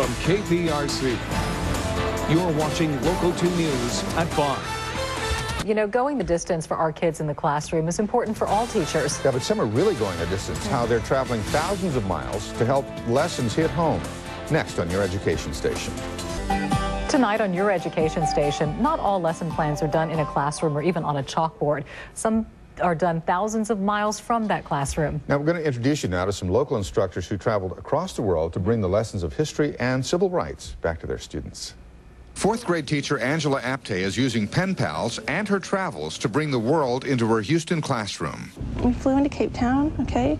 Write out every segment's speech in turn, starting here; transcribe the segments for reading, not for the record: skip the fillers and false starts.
from KPRC. You're watching Local 2 News at 5. You know, going the distance for our kids in the classroom is important for all teachers. Yeah, but some are really going the distance, how they're traveling thousands of miles to help lessons hit home. Next on Your Education Station. Tonight on Your Education Station, not all lesson plans are done in a classroom or even on a chalkboard. Some are done thousands of miles from that classroom. Now we're going to introduce you now to some local instructors who traveled across the world to bring the lessons of history and civil rights back to their students. Fourth grade teacher Angela Apte is using pen pals and her travels to bring the world into her Houston classroom. We flew into Cape Town, okay,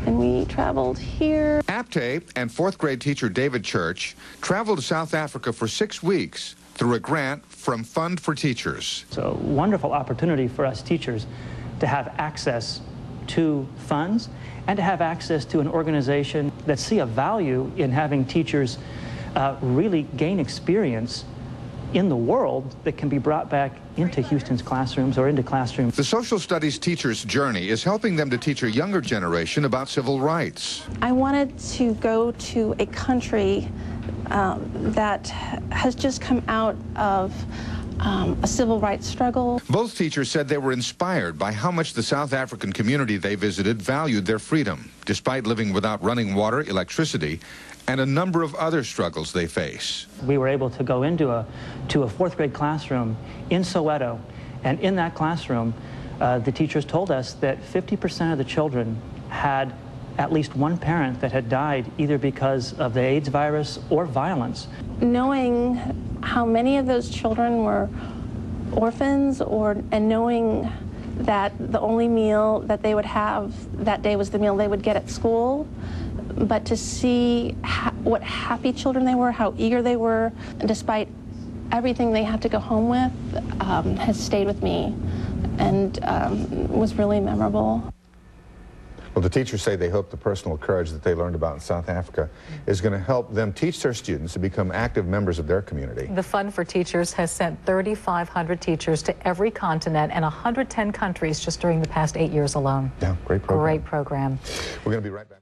and we traveled here. Apte and fourth grade teacher David Church traveled to South Africa for 6 weeks through a grant from Fund for Teachers. It's a wonderful opportunity for us teachers to have access to funds and to have access to an organization that see a value in having teachers really gain experience in the world that can be brought back into Houston's classrooms or into classrooms. The social studies teacher's journey is helping them to teach a younger generation about civil rights. I wanted to go to a country that has just come out of a civil rights struggle. Both teachers said they were inspired by how much the South African community they visited valued their freedom, despite living without running water, electricity, and a number of other struggles they face. We were able to go into a fourth grade classroom in Soweto, and in that classroom, the teachers told us that 50% of the children had at least one parent that had died either because of the AIDS virus or violence. Knowing how many of those children were orphans, and knowing that the only meal that they would have that day was the meal they would get at school, but to see what happy children they were, how eager they were, despite everything they had to go home with, has stayed with me and was really memorable. Well, the teachers say they hope the personal courage that they learned about in South Africa is going to help them teach their students to become active members of their community. The Fund for Teachers has sent 3,500 teachers to every continent and 110 countries just during the past 8 years alone. Yeah, great program. Great program. We're going to be right back.